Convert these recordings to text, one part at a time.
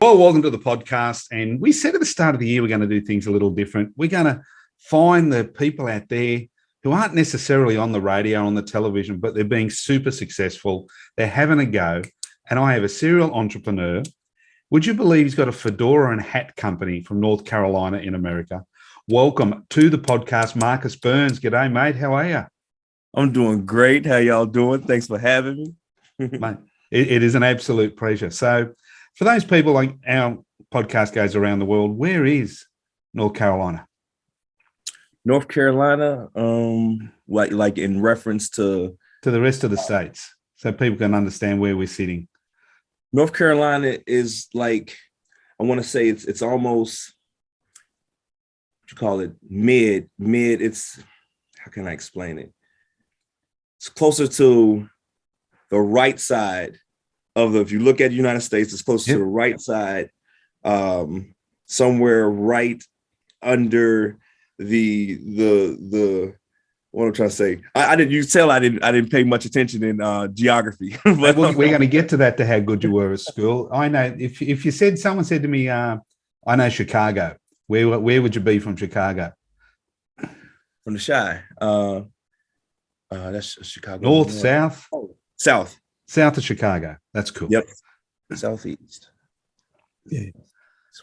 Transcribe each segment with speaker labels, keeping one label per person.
Speaker 1: Well, welcome to the podcast. And we said at the start of the year, we're going to do things a little different. We're going to find the people out there who aren't necessarily on the radio, on the television, but they're being super successful. They're having a go. And I have a serial entrepreneur. Would you believe he's got a fedora and hat company from North Carolina in America? Welcome to the podcast, Marquise Burns. G'day, mate. How are you?
Speaker 2: I'm doing great. How y'all doing? Thanks for having me.
Speaker 1: Mate, it is an absolute pleasure. So for those people, like our podcast goes around the world, where is North Carolina?
Speaker 2: North Carolina, like in reference to
Speaker 1: the rest of the states, so people can understand where we're sitting.
Speaker 2: North Carolina is like, I want to say it's almost, what you call it, mid. It's, how can I explain it? It's closer to the right side of if you look at the United States, it's closer to the right side, somewhere right under the what I'm trying to say. I didn't pay much attention in geography.
Speaker 1: But we're going to get to that, to how good you were at school. I know if you said, someone said to me, I know Chicago. Where would you be from Chicago?
Speaker 2: From the Chi. That's Chicago.
Speaker 1: North, south?
Speaker 2: Oh, south.
Speaker 1: South of Chicago. That's cool.
Speaker 2: Yep. Southeast.
Speaker 1: Yeah.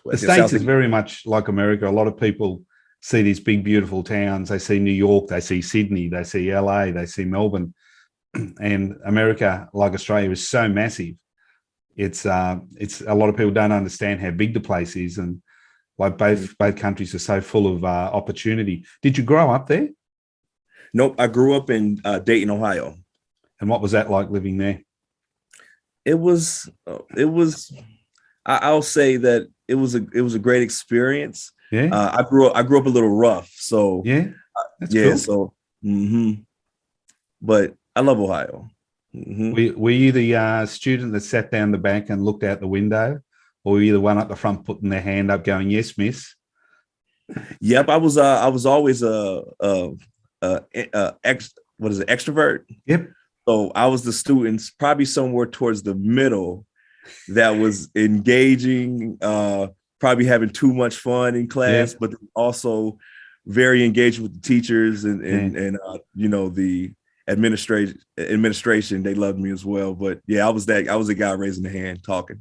Speaker 1: The States is very much like America. A lot of people see these big, beautiful towns. They see New York, they see Sydney, they see LA, they see Melbourne. And America, like Australia, is so massive. It's a lot of people don't understand how big the place is. And like both countries are so full of opportunity. Did you grow up there?
Speaker 2: Nope. I grew up in Dayton, Ohio.
Speaker 1: And what was that like living there?
Speaker 2: It was, I'll say that it was a great experience.
Speaker 1: Yeah.
Speaker 2: I grew up a little rough. So
Speaker 1: yeah.
Speaker 2: That's cool. So, but I love Ohio.
Speaker 1: Mm-hmm. Were you the student that sat down the back and looked out the window, or were you the one up the front putting their hand up going, "Yes, miss"?
Speaker 2: Yep. I was always extrovert.
Speaker 1: Yep.
Speaker 2: So I was the students probably somewhere towards the middle that was engaging, probably having too much fun in class, but also very engaged with the teachers and the administration. They loved me as well. But yeah, I was a guy raising the hand talking.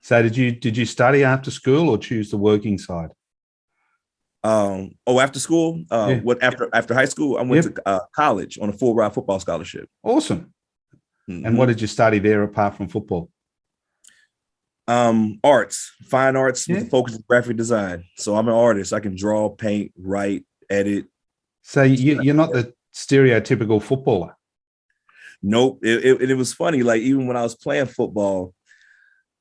Speaker 1: So did you study after school or choose the working side?
Speaker 2: After school, after high school, I went to college on a full ride football scholarship.
Speaker 1: Awesome. And what did you study there apart from football?
Speaker 2: Arts, fine arts with a focus on graphic design. So I'm an artist. I can draw, paint, write, edit.
Speaker 1: So you're not the stereotypical footballer.
Speaker 2: Nope. It was funny. Like even when I was playing football,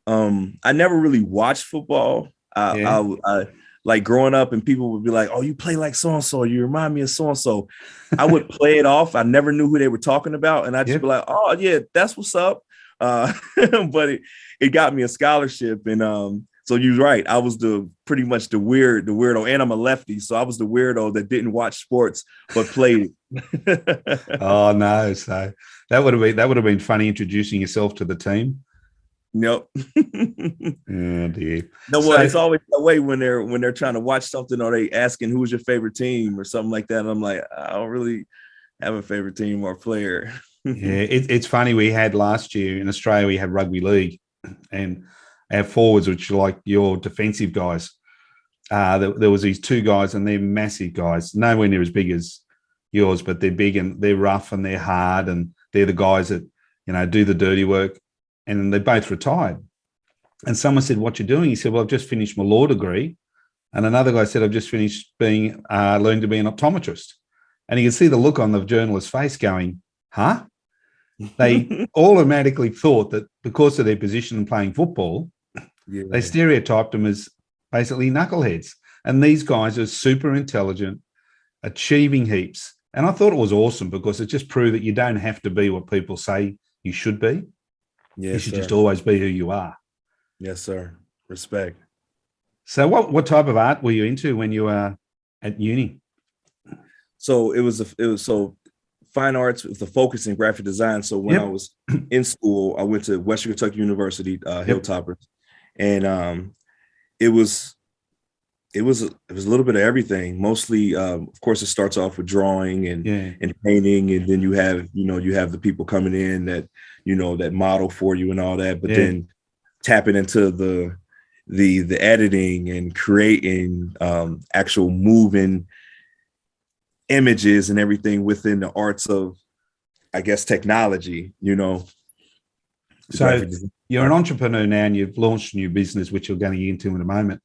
Speaker 2: I never really watched football. I like growing up, and people would be like, "Oh, you play like so and so. You remind me of so and so." I would play it off. I never knew who they were talking about, and I just be like, "Oh yeah, that's what's up." But it got me a scholarship, and so you're right. I was pretty much the weirdo, and I'm a lefty, so I was the weirdo that didn't watch sports but played it.
Speaker 1: Oh no! So that would have been funny introducing yourself to the team.
Speaker 2: Nope.
Speaker 1: Oh dear.
Speaker 2: No, well, it's always that way when they're trying to watch something, or they asking who's your favorite team or something like that. And I'm like, I don't really have a favorite team or player.
Speaker 1: Yeah, it's funny. We had last year in Australia, we had rugby league, and our forwards, which are like your defensive guys, there was these two guys, and they're massive guys, nowhere near as big as yours, but they're big and they're rough and they're hard, and they're the guys that do the dirty work. And they both retired. And someone said, "What you doing?" He said, "Well, I've just finished my law degree." And another guy said, "I've just finished learning to be an optometrist." And you can see the look on the journalist's face going, "Huh?" They automatically thought that because of their position in playing football, they stereotyped them as basically knuckleheads. And these guys are super intelligent, achieving heaps. And I thought it was awesome because it just proved that you don't have to be what people say you should be.
Speaker 2: Yes,
Speaker 1: you should just always be who you are.
Speaker 2: Yes, sir. Respect.
Speaker 1: So what type of art were you into when you were at uni?
Speaker 2: So it was fine arts with a focus in graphic design. So when I was in school, I went to Western Kentucky University, Hilltoppers, and it was it was a little bit of everything. Mostly, of course, it starts off with drawing and painting, and then you have the people coming in that that model for you and all that. But then tapping into the editing and creating actual moving images and everything within the arts of, I guess, technology.
Speaker 1: So you're an entrepreneur now, and you've launched a new business, which you're going into in a moment.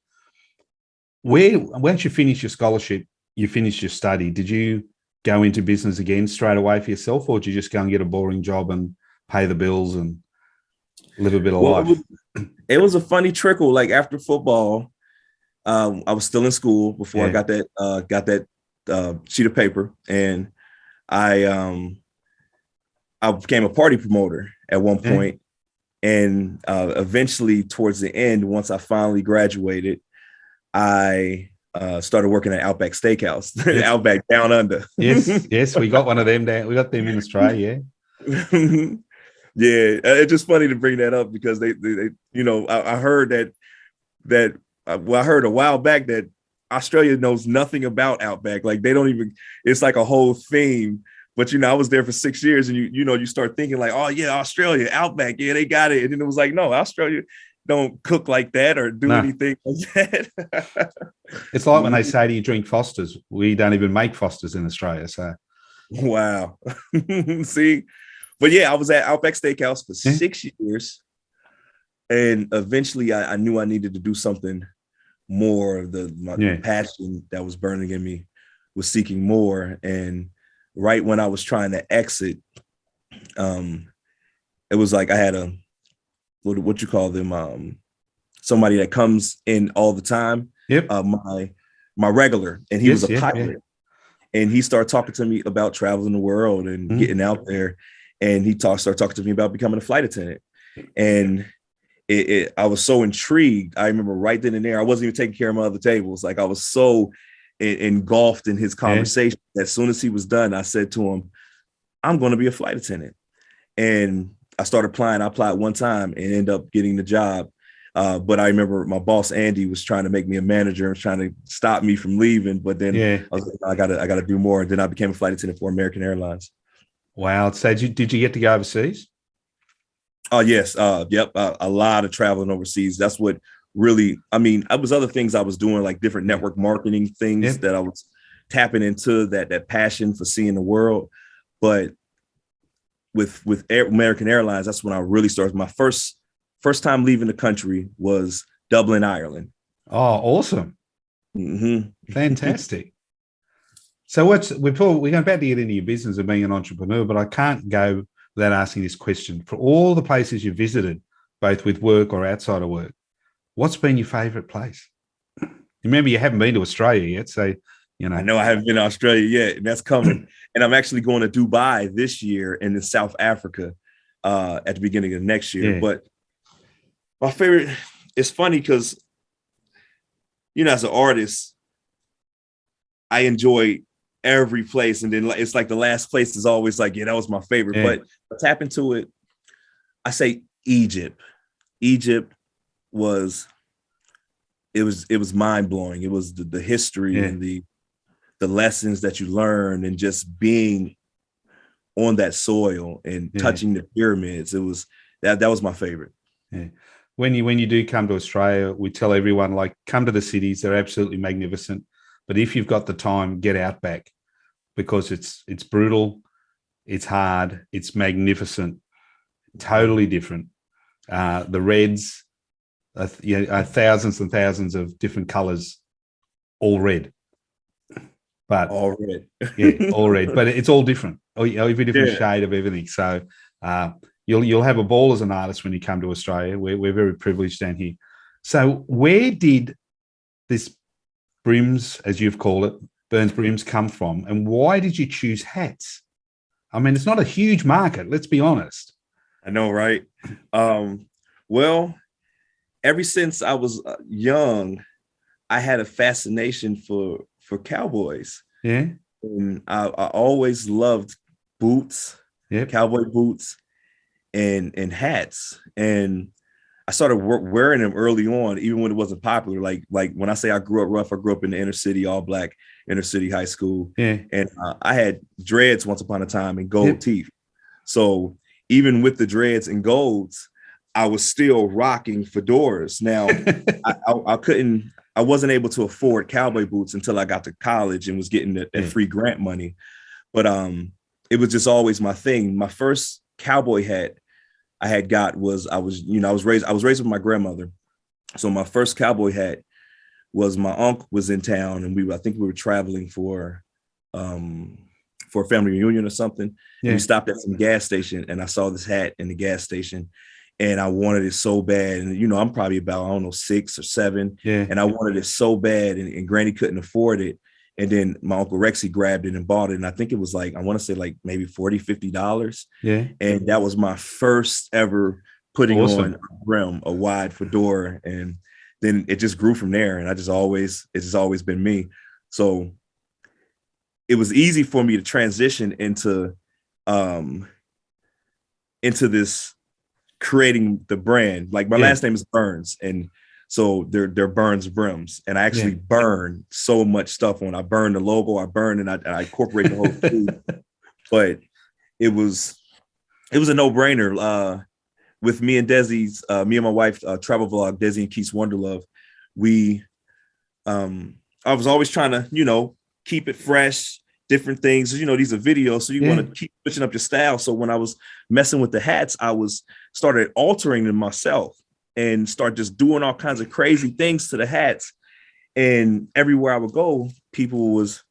Speaker 1: Once you finish your scholarship, you finish your study, did you go into business again straight away for yourself, or did you just go and get a boring job and pay the bills and live a bit of life?
Speaker 2: It was a funny trickle. Like after football, I was still in school before I got that sheet of paper, and I became a party promoter at one point. And eventually, towards the end, once I finally graduated, I started working at Outback Steakhouse, Outback Down Under.
Speaker 1: Yes, we got one of them down. We got them in Australia.
Speaker 2: It's just funny to bring that up because they I heard I heard a while back that Australia knows nothing about Outback. Like they don't even. It's like a whole theme. But I was there for 6 years, and you start thinking like, oh yeah, Australia, Outback, yeah, they got it. And then it was like, no, Australia don't cook like that or do anything like that.
Speaker 1: It's like when they say to you, drink Foster's. We don't even make Foster's in Australia. So
Speaker 2: wow. See, but I was at Outback Steakhouse for 6 years, and eventually I knew I needed to do something more. My passion that was burning in me was seeking more. And right when I was trying to exit, it was like I had a what you call them, somebody that comes in all the time. My regular, and he was a pilot, and he started talking to me about traveling the world and getting out there, and he started talking to me about becoming a flight attendant, and I was so intrigued. I remember right then and there, I wasn't even taking care of my other tables. Like I was so engulfed in his conversation. As soon as he was done, I said to him, I'm going to be a flight attendant. And I started applying. I applied one time and ended up getting the job. But I remember my boss, Andy, was trying to make me a manager and trying to stop me from leaving. But then I was like, I got to do more. And then I became a flight attendant for American Airlines.
Speaker 1: Wow. So did you get to go overseas?
Speaker 2: Oh, yes. Yep. A lot of traveling overseas. That's what really, it was other things I was doing, like different network marketing things that I was tapping into, that passion for seeing the world. But with American Airlines, that's when I really started. My first time leaving the country was Dublin, Ireland.
Speaker 1: Oh, awesome. Fantastic. So we're about to get into your business of being an entrepreneur, but I can't go without asking this question. For all the places you visited, both with work or outside of work, what's been your favorite place? Remember, you haven't been to Australia yet, so
Speaker 2: I know I haven't been to Australia yet, and that's coming. And I'm actually going to Dubai this year and in South Africa at the beginning of next year. But my favorite, it's funny because, as an artist, I enjoy every place. And then it's like the last place is always like, that was my favorite. But I tap into it. I say Egypt. Egypt was mind blowing. It was the history and the lessons that you learn, and just being on that soil and touching the pyramids. It was that was my favorite.
Speaker 1: Yeah. When you do come to Australia, we tell everyone, like, come to the cities. They're absolutely magnificent. But if you've got the time, get out back, because it's brutal, it's hard, it's magnificent, totally different. The reds, thousands and thousands of different colors, all red. But
Speaker 2: all red.
Speaker 1: All red. But it's all different. Every different shade of everything. So you'll have a ball as an artist when you come to Australia. We're very privileged down here. So where did this brims, as you've called it, Burns brims, come from, and why did you choose hats? It's not a huge market, let's be honest.
Speaker 2: I know, right? Well, ever since I was young, I had a fascination for cowboys.
Speaker 1: Yeah.
Speaker 2: And I always loved boots, cowboy boots and hats. And I started wearing them early on, even when it wasn't popular. Like when I say I grew up rough, I grew up in the inner city, all black inner city high school.
Speaker 1: Yeah.
Speaker 2: And I had dreads once upon a time and gold
Speaker 1: Yep.
Speaker 2: teeth. So even with the dreads and golds, I was still rocking fedoras. Now, I wasn't able to afford cowboy boots until I got to college and was getting that free grant money. But it was just always my thing. My first cowboy hat I had got was I was raised with my grandmother. So my first cowboy hat was my uncle was in town, and I think we were traveling for a family reunion or something.
Speaker 1: Yeah.
Speaker 2: We stopped at some gas station, and I saw this hat in the gas station, and I wanted it so bad. And I'm probably about, I don't know, 6 or 7,
Speaker 1: Yeah.
Speaker 2: and I wanted it so bad, and Granny couldn't afford it. And then my Uncle Rexy grabbed it and bought it. And I think it was like, I want to say like maybe $40-$50.
Speaker 1: Yeah.
Speaker 2: And that was my first ever putting
Speaker 1: Awesome.
Speaker 2: on a brim, a wide fedora. And then it just grew from there. And it's just always been me. So it was easy for me to transition into this creating the brand. Like my last name is Burns. And so they're Burns brims, and I actually burn so much stuff on. I burn the logo, I burn, and I incorporate the whole thing. But it was a no-brainer. With me and Desi's, me and my wife, travel vlog, Desi and Keith's Wonderlove. I was always trying to, keep it fresh, different things. These are videos, so you want to keep switching up your style. So when I was messing with the hats, I started altering them myself and start just doing all kinds of crazy things to the hats. And everywhere I would go, people was,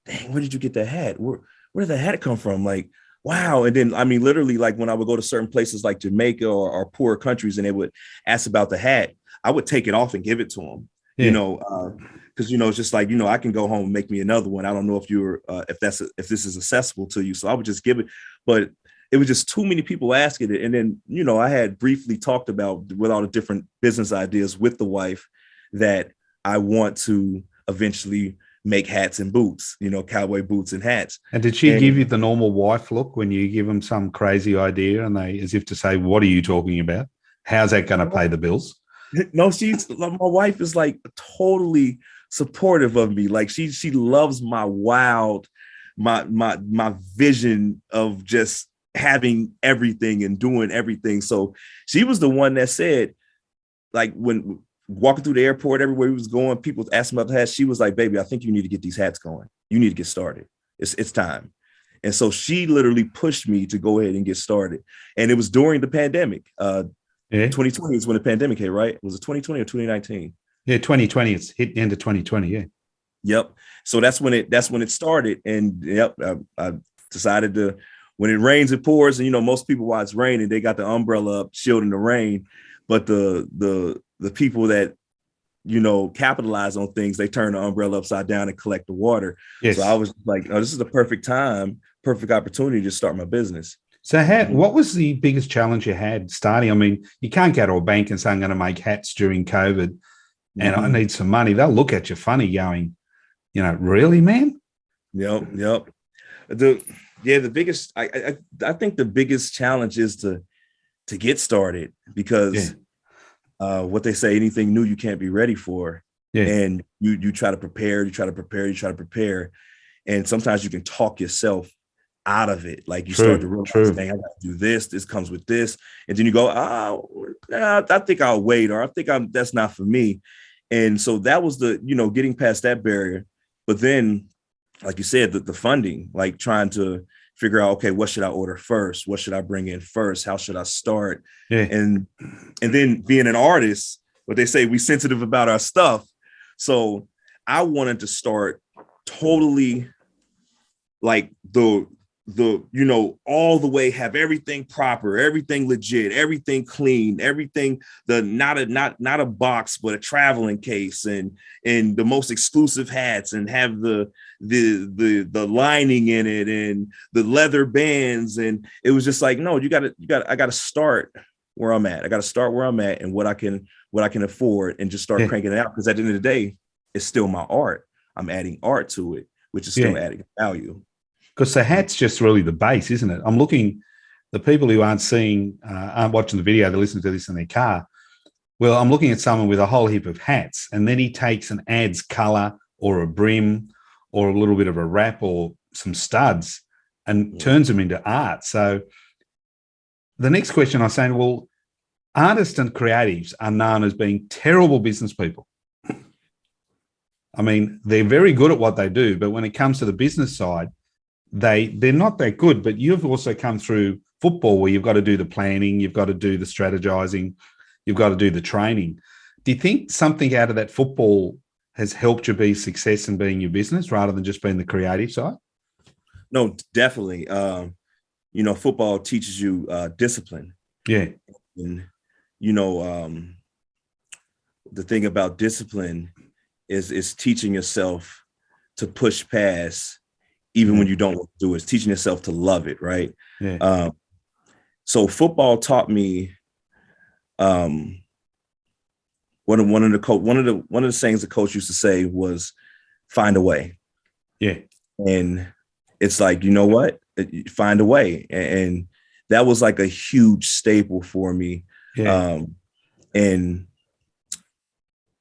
Speaker 2: dang, where did you get that hat? Where did that hat come from? Like, wow. And then, I mean, literally, like when I would go to certain places like Jamaica or poorer countries, and they would ask about the hat, I would take it off and give it to them, because, it's just like, I can go home and make me another one. I don't know if this is accessible to you. So I would just give it, but it was just too many people asking it. And then, I had briefly talked about, with all the different business ideas with the wife, that I want to eventually make hats and boots, cowboy boots and hats.
Speaker 1: And did she give you the normal wife look when you give them some crazy idea, and they, as if to say, what are you talking about? How's that going to pay the bills?
Speaker 2: No, my wife is like totally supportive of me. Like she loves my my vision of just having everything and doing everything. So she was the one that said, like, when walking through the airport, everywhere we was going, people asking about the hats, she was like, baby, I think you need to get these hats going. You need to get started. It's time. And so she literally pushed me to go ahead and get started. And it was during the pandemic. 2020 is when the pandemic hit, right? Was it 2020 or 2019?
Speaker 1: Yeah, 2020. It's hit the end of 2020. Yeah.
Speaker 2: Yep. So that's when it started. And I decided to, when it rains, it pours. And most people, while it's raining, they got the umbrella up, shielding the rain. But the people that capitalize on things, they turn the umbrella upside down and collect the water. Yes. So I was like, oh, this is the perfect time, perfect opportunity to start my business.
Speaker 1: So what was the biggest challenge you had starting? I mean, you can't go to a bank and say, I'm going to make hats during COVID and I need some money. They'll look at you funny going, really, man?
Speaker 2: Yep. The biggest, I think the biggest challenge is to get started, because what they say, anything new you can't be ready for. Yeah. And you try to prepare, and sometimes you can talk yourself out of it. Like you start to realize, dang, I got to do this. This comes with this, and then you go, I think I'll wait, or I think that's not for me. And so that was the getting past that barrier. But then, like you said, the funding, like trying to figure out, okay, what should I order first? What should I bring in first? How should I start? Yeah. And then being an artist, what they say, we sensitive about our stuff. So I wanted to start totally like the all the way, have everything proper, everything legit, everything clean, everything, not a box, but a traveling case, and the most exclusive hats, and have the lining in it and the leather bands. And it was just like, no, I got to start where I'm at. I got to start where I'm at and what I can afford, and just start cranking it out. Because at the end of the day, it's still my art. I'm adding art to it, which is still adding value.
Speaker 1: Because the hat's just really the base, isn't it? I'm looking, the people who aren't watching the video, they're listening to this in their car. Well, I'm looking at someone with a whole heap of hats, and then he takes and adds color or a brim or a little bit of a wrap or some studs and turns them into art. So the next question I was saying, well, artists and creatives are known as being terrible business people. I mean, they're very good at what they do, but when it comes to the business side, they're not that good. But you've also come through football where you've got to do the planning, you've got to do the strategizing, you've got to do the training. Do you think something out of that football has helped you be success in being your business rather than just being the creative side?
Speaker 2: No, definitely. Football teaches you discipline.
Speaker 1: Yeah.
Speaker 2: And, the thing about discipline is teaching yourself to push past even when you don't want to do it. It's teaching yourself to love it, right?
Speaker 1: Yeah.
Speaker 2: So football taught me one of the sayings the coach used to say was find a way.
Speaker 1: Yeah.
Speaker 2: And it's like, you know what? Find a way. And that was like a huge staple for me.
Speaker 1: Yeah.
Speaker 2: And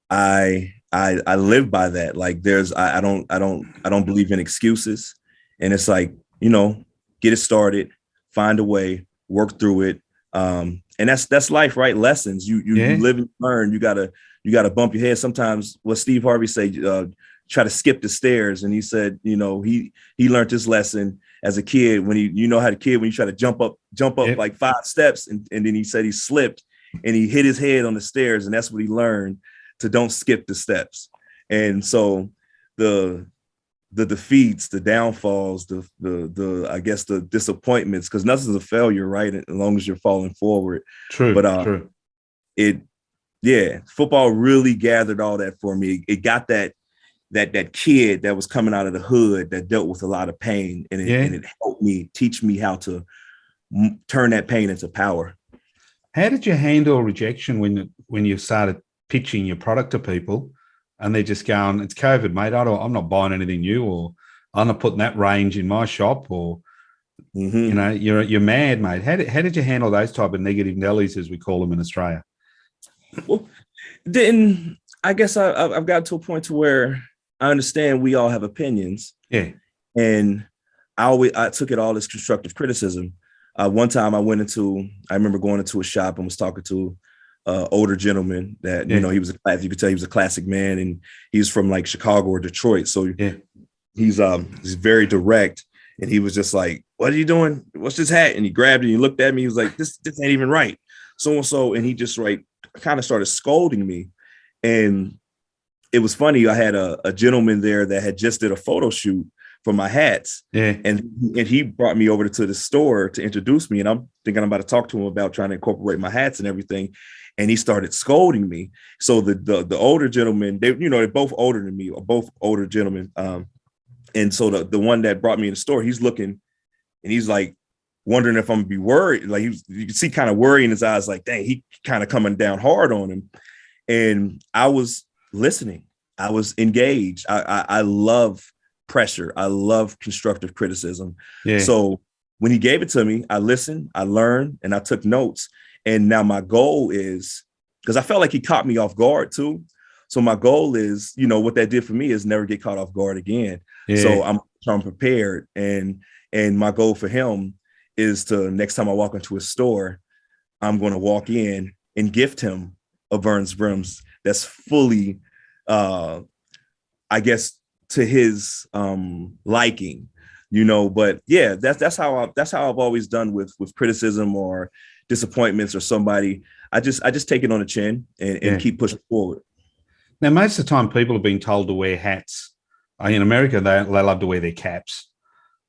Speaker 2: I live by that. Like I don't believe in excuses. And it's like, get it started, find a way, work through it. And that's life, right? Lessons. You live and learn. You gotta bump your head. Sometimes what Steve Harvey say, try to skip the stairs. And he said, he learned this lesson as a kid when when you try to jump up like 5 steps. And then he said he slipped and he hit his head on the stairs. And that's what he learned, to don't skip the steps. And so the defeats, the downfalls, the I guess the disappointments, because nothing's a failure, right? As long as you're falling forward.
Speaker 1: True.
Speaker 2: But
Speaker 1: true.
Speaker 2: Football really gathered all that for me. It got that kid that was coming out of the hood that dealt with a lot of pain, and it helped me teach me how to turn that pain into power.
Speaker 1: How did you handle rejection when you started pitching your product to people and they're just going, it's COVID, mate, I'm not buying anything new, or I'm not putting that range in my shop, or you're mad, mate? How did you handle those type of negative Nellies, as we call them in Australia?
Speaker 2: Well, then I guess I've got to a point to where I understand we all have opinions.
Speaker 1: Yeah.
Speaker 2: And I took it all as constructive criticism. One time I remember going into a shop and was talking to older gentleman that, he was you could tell he was a classic man, and he's from like Chicago or Detroit. So he's very direct, and he was just like, what are you doing? What's this hat? And he grabbed it and he looked at me. He was like, this ain't even right. So, and he just kind of started scolding me. And it was funny. I had a gentleman there that had just did a photo shoot for my hats.
Speaker 1: Yeah.
Speaker 2: And he brought me over to the store to introduce me. And I'm thinking I'm about to talk to him about trying to incorporate my hats and everything. And he started scolding me. So the older gentleman, they're both older than me, or both older gentlemen. And so the one that brought me in the store, he's looking and he's like wondering if I'm gonna be worried. Like you can see kind of worry in his eyes, like, dang, he kind of coming down hard on him. And I was listening. I was engaged. I love pressure. I love constructive criticism. Yeah. So when he gave it to me, I listened, I learned, and I took notes. And now my goal is, because I felt like he caught me off guard too. So my goal is, what that did for me is never get caught off guard again. Yeah. So I'm prepared. And my goal for him is to, next time I walk into a store, I'm going to walk in and gift him a Burns Brims that's fully, I guess, to his liking, but yeah, that's how I've always done with criticism or disappointments or somebody. I just take it on the chin and keep pushing forward.
Speaker 1: Now, most of the time people have been told to wear hats. In America, they love to wear their caps,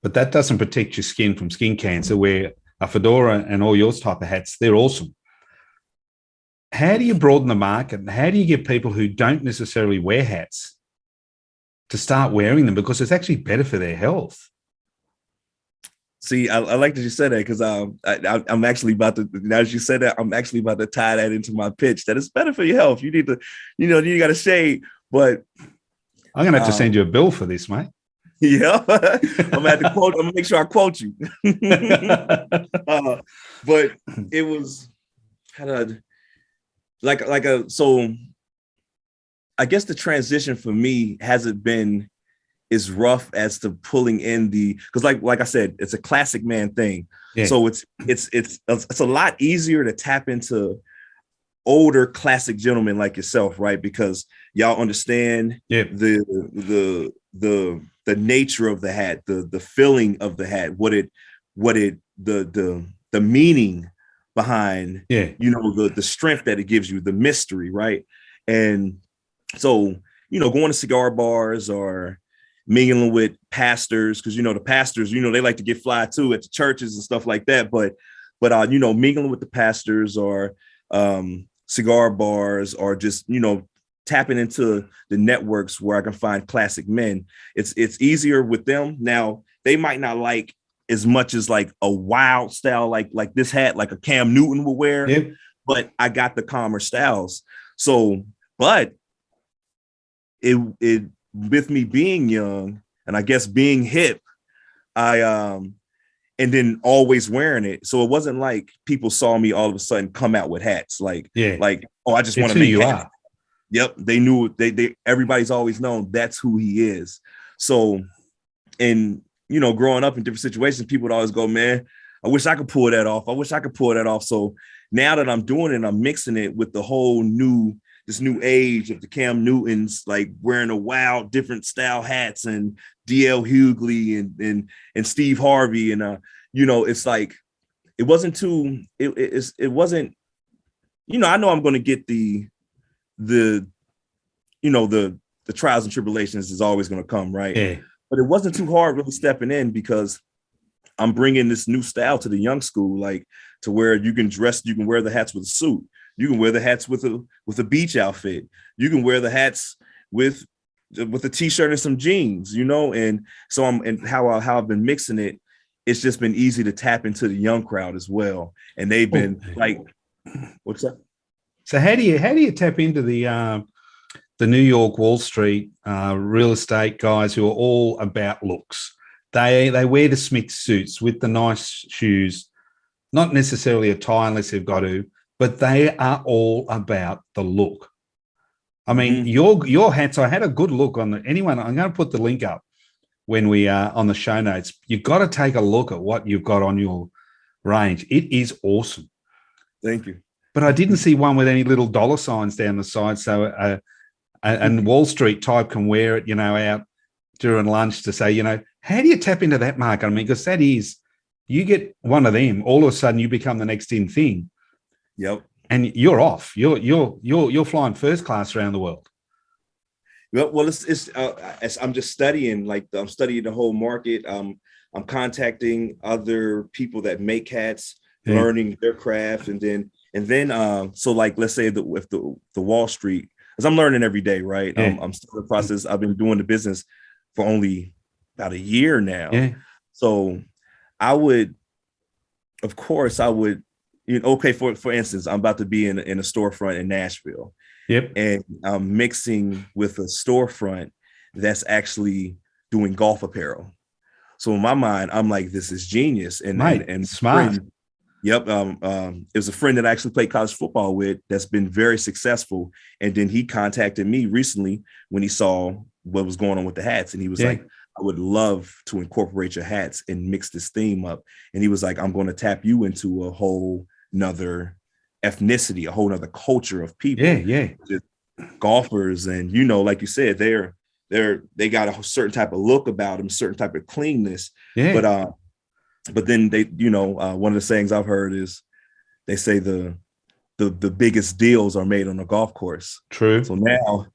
Speaker 1: but that doesn't protect your skin from skin cancer, where a fedora and all yours type of hats, they're awesome. How do you broaden the market? And how do you get people who don't necessarily wear hats to start wearing them, because it's actually better for their health?
Speaker 2: See, I like that you said that, because I'm actually about to, now as you said that, I'm actually about to tie that into my pitch, that it's better for your health. You need to, you got to shade, but
Speaker 1: I'm going to have to send you a bill for this, mate.
Speaker 2: Yeah, I'm going to have to quote, I'm going to make sure I quote you. But it was, so I guess the transition for me hasn't been as rough as to pulling in because like I said, it's a classic man thing.
Speaker 1: Yeah.
Speaker 2: So it's a lot easier to tap into older classic gentlemen like yourself, right? Because y'all understand the nature of the hat, the feeling of the hat, the meaning behind, the strength that it gives you, the mystery, right? And so, going to cigar bars or mingling with pastors, because the pastors, they like to get fly too at the churches and stuff like that. But mingling with the pastors or cigar bars or just tapping into the networks where I can find classic men. It's easier with them. Now they might not like as much as like a wild style like this hat, like a Cam Newton will wear, but I got the calmer styles. So, but it with me being young and I guess being hip, and then always wearing it. So it wasn't like people saw me all of a sudden come out with hats. Like, oh, I just want to make
Speaker 1: you
Speaker 2: hats.
Speaker 1: Are.
Speaker 2: Yep. They knew everybody's always known that's who he is. So, and growing up in different situations, people would always go, man, I wish I could pull that off. I wish I could pull that off. So now that I'm doing it, I'm mixing it with the whole this new age of the Cam Newtons, like wearing a wild different style hats and DL Hughley and Steve Harvey. And, it's like, it wasn't too, it wasn't, I know I'm going to get the trials and tribulations is always going to come. Right.
Speaker 1: Yeah.
Speaker 2: But it wasn't too hard really stepping in because I'm bringing this new style to the young school, like to where you can wear the hats with a suit. You can wear the hats with a beach outfit. You can wear the hats with a t-shirt and some jeans, and so how I've been mixing it. It's just been easy to tap into the young crowd as well. And they've been like, what's up?
Speaker 1: So how do you tap into the New York Wall Street real estate guys who are all about looks? They wear the Smith suits with the nice shoes, not necessarily a tie unless they've got to, but they are all about the look. I mean, your hats, I had a good look on anyone. I'm going to put the link up when we are on the show notes. You've got to take a look at what you've got on your range. It is awesome.
Speaker 2: Thank you.
Speaker 1: But I didn't see one with any little dollar signs down the side. So and Wall Street type can wear it, out during lunch to say, how do you tap into that market? I mean, because that is, you get one of them, all of a sudden you become the next in thing.
Speaker 2: Yep.
Speaker 1: And you're off. You're flying first class around the world.
Speaker 2: Well, I'm just studying. Like I'm studying the whole market. I'm contacting other people that make hats, learning their craft, and then so like let's say with the Wall Street, because I'm learning every day, right? I'm still in the process. I've been doing the business for only about a year now.
Speaker 1: Yeah.
Speaker 2: So I would, okay, for instance, I'm about to be in a storefront in Nashville.
Speaker 1: Yep.
Speaker 2: And I'm mixing with a storefront that's actually doing golf apparel. So in my mind, I'm like, this is genius. And
Speaker 1: smart.
Speaker 2: Yep. It was a friend that I actually played college football with that's been very successful. And then he contacted me recently when he saw what was going on with the hats. And he was like, I would love to incorporate your hats and mix this theme up. And he was like, I'm going to tap you into a whole nother ethnicity, a whole nother culture of people. Just golfers. And, like you said, they got a certain type of look about them, certain type of cleanness. But then they, one of the sayings I've heard is they say the biggest deals are made on a golf course.
Speaker 1: True.
Speaker 2: So now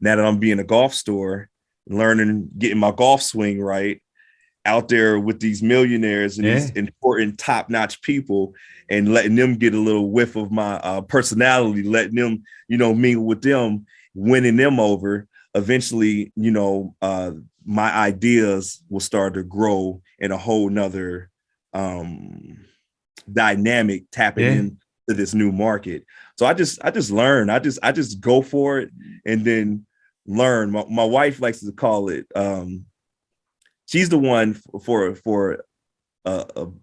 Speaker 2: that I'm being a golf store, learning, getting my golf swing right, out there with these millionaires and these important top-notch people, and letting them get a little whiff of my personality, letting them, mingle with them, winning them over. Eventually, my ideas will start to grow in a whole nother dynamic, tapping into this new market. So I just learn. I just go for it and then learn. My wife likes to call it. She's the one for an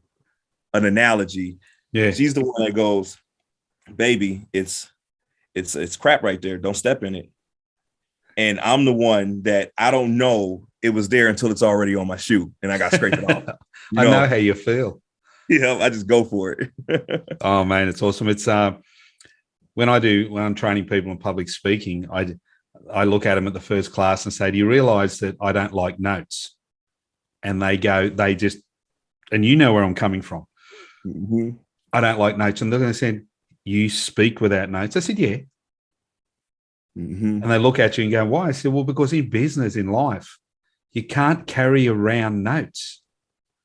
Speaker 2: analogy.
Speaker 1: Yeah.
Speaker 2: She's the one that goes, baby, it's it's crap right there. Don't step in it. And I'm the one that I don't know it was there until it's already on my shoe and I got scraped it off.
Speaker 1: I know how you feel.
Speaker 2: Yeah, I just go for it.
Speaker 1: Oh man, it's awesome. It's when I'm training people in public speaking, I look at them at the first class and say, do you realize that I don't like notes? And they just, and you know where I'm coming from.
Speaker 2: Mm-hmm.
Speaker 1: I don't like notes. And they're going to say, you speak without notes. I said, yeah.
Speaker 2: Mm-hmm.
Speaker 1: And they look at you and go, why? I said, well, because in business, in life, you can't carry around notes.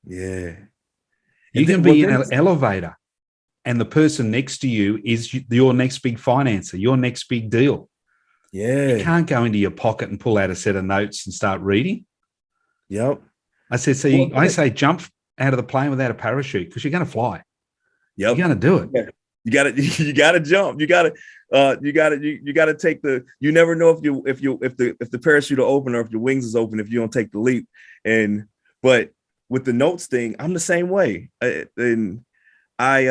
Speaker 2: Yeah.
Speaker 1: You can be in an elevator and the person next to you is your next big financer, your next big deal.
Speaker 2: Yeah.
Speaker 1: You can't go into your pocket and pull out a set of notes and start reading.
Speaker 2: Yep.
Speaker 1: I said, I say jump out of the plane without a parachute because you're going to fly.
Speaker 2: Yep.
Speaker 1: You're going to do it.
Speaker 2: Yeah. You got to jump. You got to take the, you never know if the parachute will open or if your wings is open, if you don't take the leap. But with the notes thing, I'm the same way. And I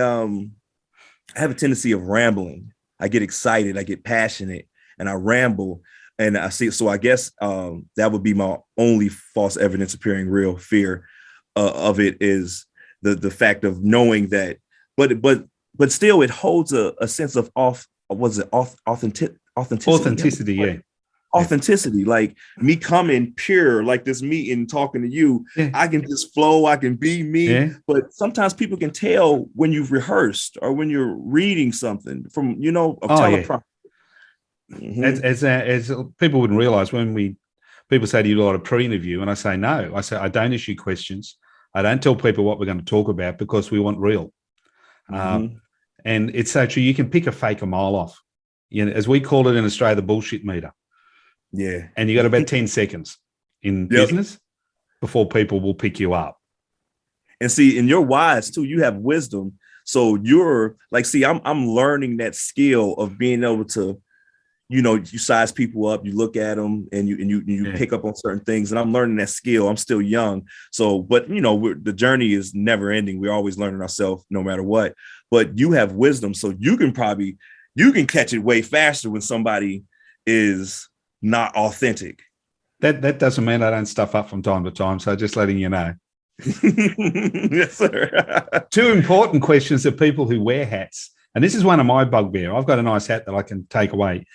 Speaker 2: have a tendency of rambling. I get excited, I get passionate, and I ramble. And I see, so I guess that would be my only false evidence appearing real fear of it is the fact of knowing that, but still it holds a sense of authenticity.
Speaker 1: Authenticity, yeah.
Speaker 2: Authenticity, like me coming pure, like this meeting, talking to you, yeah. I can just flow, I can be me. Yeah. But sometimes people can tell when you've rehearsed or when you're reading something from, a teleprompter.
Speaker 1: Yeah. Mm-hmm. As people wouldn't realize when people say to you a lot of pre-interview, and I say no, I say I don't issue questions. I don't tell people what we're going to talk about because we want real. Mm-hmm. And it's so true. You can pick a fake a mile off. As we call it in Australia, the bullshit meter.
Speaker 2: Yeah.
Speaker 1: And you got about 10 seconds in business before people will pick you up.
Speaker 2: And see, and you're wise too. You have wisdom. So you're like, see, I'm learning that skill of being able to, you size people up, you look at them and you pick up on certain things. And I'm learning that skill. I'm still young. So, but the journey is never ending. We're always learning ourselves no matter what, but you have wisdom. So you can catch it way faster when somebody is not authentic.
Speaker 1: That doesn't mean I don't stuff up from time to time. So just letting you know.
Speaker 2: Yes, sir.
Speaker 1: Two important questions of people who wear hats. And this is one of my bugbear. I've got a nice hat that I can take away.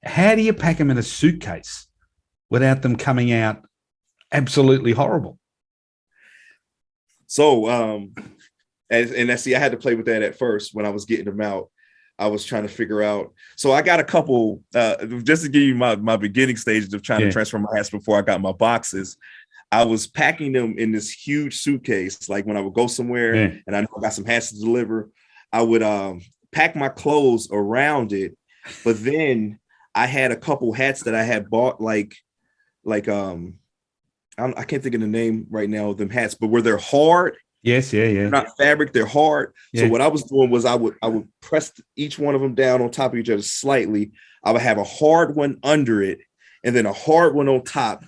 Speaker 1: How do you pack them in a suitcase without them coming out absolutely horrible?
Speaker 2: So, I had to play with that at first when I was getting them out. I was trying to figure out. So I got a couple, just to give you my beginning stages of trying to transfer my hats before I got my boxes. I was packing them in this huge suitcase. Like when I would go somewhere and I know I got some hats to deliver, I would pack my clothes around it. But then I had a couple hats that I had bought, I can't think of the name right now of them hats, but where they're hard.
Speaker 1: Yes, yeah.
Speaker 2: They're not fabric, they're hard. Yeah. So what I was doing was I would press each one of them down on top of each other slightly. I would have a hard one under it and then a hard one on top,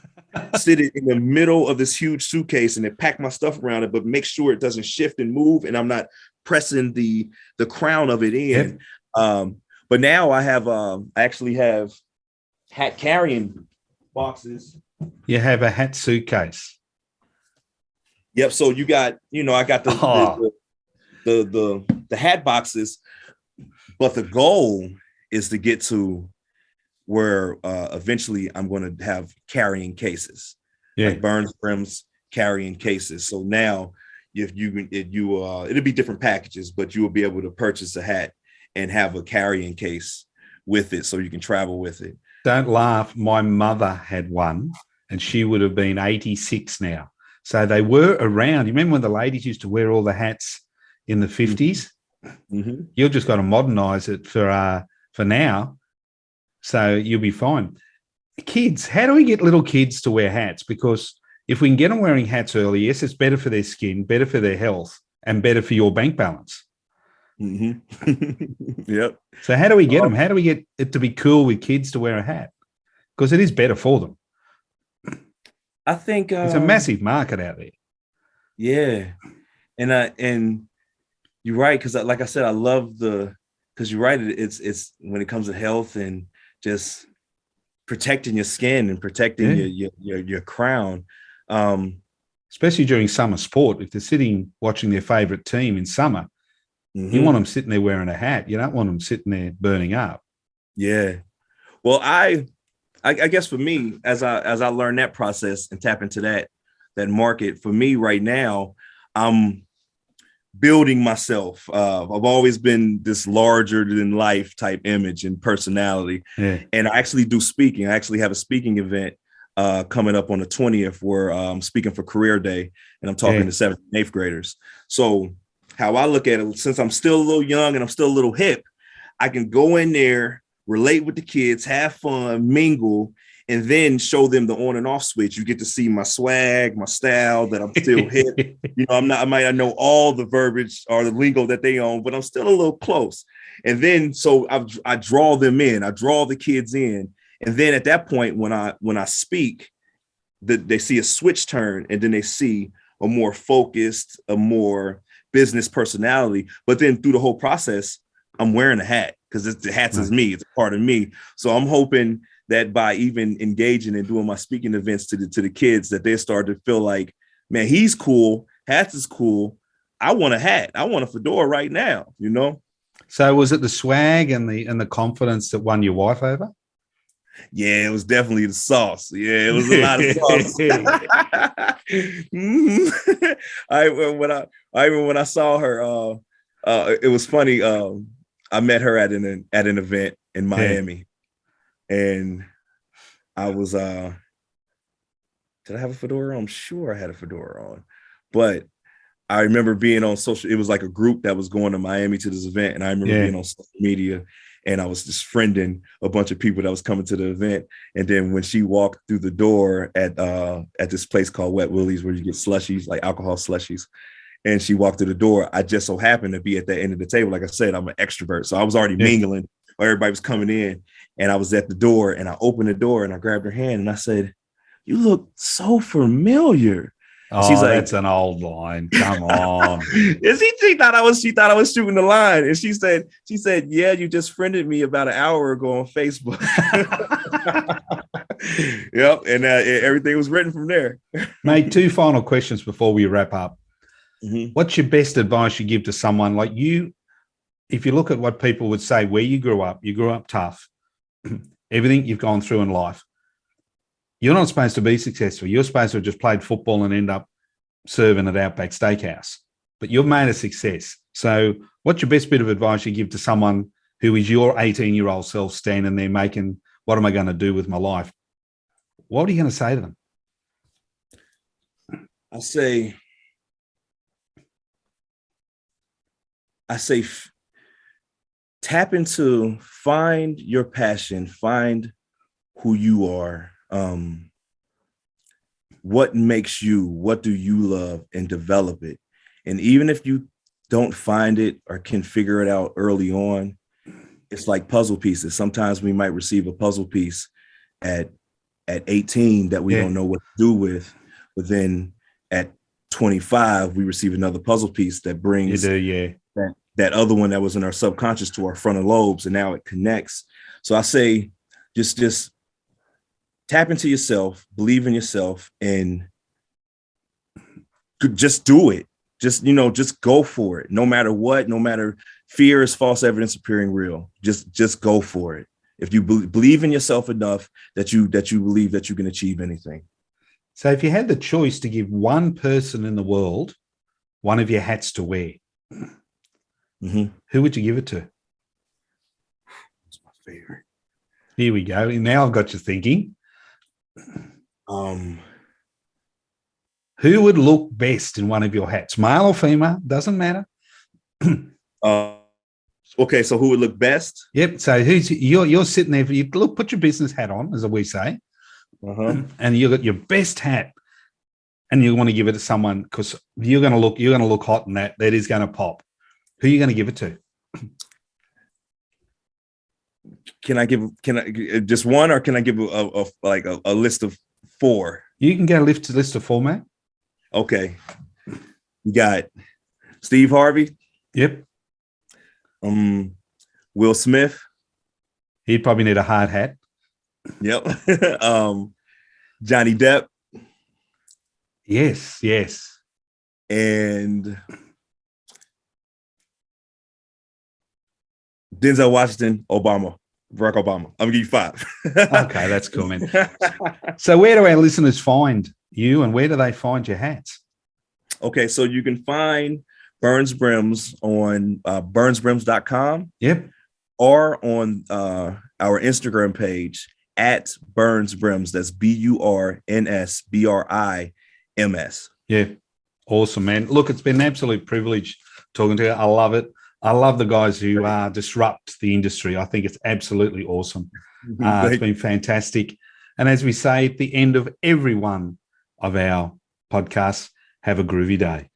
Speaker 2: sit it in the middle of this huge suitcase and then pack my stuff around it, but make sure it doesn't shift and move and I'm not pressing the crown of it in. Yep. But now I actually have hat carrying boxes.
Speaker 1: You have a hat suitcase.
Speaker 2: Yep. So you got, I got the hat boxes, but the goal is to get to where eventually I'm going to have carrying cases, like Burns Brims carrying cases. So now it'll be different packages, but you will be able to purchase a hat and have a carrying case with it so you can travel with it.
Speaker 1: Don't laugh. My mother had one and she would have been 86 now. So they were around. You remember when the ladies used to wear all the hats in the 50s? Mm-hmm. You've just got to modernize it for now. So you'll be fine. Kids, how do we get little kids to wear hats? Because if we can get them wearing hats early, yes, it's better for their skin, better for their health, and better for your bank balance.
Speaker 2: Mm-hmm. Yep.
Speaker 1: So how do we get them? How do we get it to be cool with kids to wear a hat? Because it is better for them.
Speaker 2: I think
Speaker 1: it's a massive market out there.
Speaker 2: Yeah. And you're right. Cause like I said, I love the because you're right. It's when it comes to health and just protecting your skin and protecting your crown.
Speaker 1: Especially during summer sport, if they're sitting watching their favorite team in summer, you want them sitting there wearing a hat. You don't want them sitting there burning up.
Speaker 2: Yeah. Well, I guess for me, as I learn that process and tap into that market, for me right now, I'm building myself. I've always been this larger than life type image and personality.
Speaker 1: Yeah.
Speaker 2: And I actually do speaking. I actually have a speaking event coming up on the 20th where I'm speaking for Career Day, and I'm talking to 7th and 8th graders. So how I look at it, since I'm still a little young and I'm still a little hip, I can go in there, relate with the kids, have fun, mingle, and then show them the on and off switch. You get to see my swag, my style, that I'm still hip. You know, I might not know all the verbiage or the lingo that they own, but I'm still a little close. And then, so I draw them in, I draw the kids in. And then at that point, when I speak, they see a switch turn, and then they see a more focused, a more business personality. But then through the whole process, I'm wearing a hat, because the hats is me. It's a part of me. So I'm hoping that by even engaging and doing my speaking events to the kids, that they start to feel like, man, he's cool. Hats is cool. I want a hat. I want a fedora right now, you know?
Speaker 1: So was it the swag and the confidence that won your wife over?
Speaker 2: Yeah, it was definitely the sauce. Yeah, it was a lot of sauce. When I saw her, it was funny. I met her at an event in Miami, and I was did I have a fedora on? I'm sure I had a fedora on, but I remember being on social. It was like a group that was going to Miami to this event, and I remember being on social media, and I was just friending a bunch of people that was coming to the event. And then when she walked through the door at this place called Wet Willie's, where you get slushies, like alcohol slushies, and she walked through the door, I just so happened to be at the end of the table. Like I said, I'm an extrovert, so I was already mingling, or everybody was coming in, and I was at the door, and I opened the door, and I grabbed her hand, and I said, "You look so familiar."
Speaker 1: Oh, she's like, that's an old line. Come on.
Speaker 2: she thought I was shooting the line. And she said, yeah, you just friended me about an hour ago on Facebook. Yep. And everything was written from there.
Speaker 1: Mate, 2 final questions before we wrap up. What's your best advice you give to someone like you? If you look at what people would say, where you grew up tough, everything you've gone through in life. You're not supposed to be successful. You're supposed to have just played football and end up serving at Outback Steakhouse. But you've made a success. So what's your best bit of advice you give to someone who is your 18-year-old self standing there making, what am I going to do with my life? What are you going to say to them?
Speaker 2: I say, tap into, find your passion, find who you are. What makes you, what do you love, and develop it. And even if you don't find it or can figure it out early on, it's like puzzle pieces. Sometimes we might receive a puzzle piece at 18 that we don't know what to do with, but then at 25 we receive another puzzle piece that brings that other one that was in our subconscious to our frontal lobes, and now it connects. So I say just tap into yourself, believe in yourself, and just do it. Just go for it. No matter what, no matter fear is false evidence appearing real. Just go for it. If you believe in yourself enough that you believe that you can achieve anything.
Speaker 1: So if you had the choice to give one person in the world one of your hats to wear, who would you give it to?
Speaker 2: It's my favorite.
Speaker 1: Here we go. Now I've got you thinking. Who would look best in one of your hats, male or female? Doesn't matter.
Speaker 2: Okay, so who would look best?
Speaker 1: Yep. So you're sitting there. You look, put your business hat on, as we say, and you got your best hat, and you want to give it to someone because you're going to look hot in that. That is going to pop. Who are you going to give it to?
Speaker 2: Can I just one, or can I give a list of 4?
Speaker 1: You can get a list of 4, mate.
Speaker 2: Okay. You got Steve Harvey.
Speaker 1: Yep.
Speaker 2: Will Smith.
Speaker 1: He'd probably need a hard hat.
Speaker 2: Yep. Johnny Depp.
Speaker 1: Yes.
Speaker 2: And Denzel Washington, Barack Obama. I'm gonna give you 5.
Speaker 1: Okay, that's cool, man. So where do our listeners find you, and where do they find your hats?
Speaker 2: Okay, so you can find Burns Brims on burnsbrims.com.
Speaker 1: Yep.
Speaker 2: Or on our Instagram page at Burns Brims. That's BURNSBRIMS.
Speaker 1: Yeah. Awesome, man. Look, it's been an absolute privilege talking to you. I love it. I love the guys who disrupt the industry. I think it's absolutely awesome. It's been fantastic. And as we say at the end of every one of our podcasts, have a groovy day.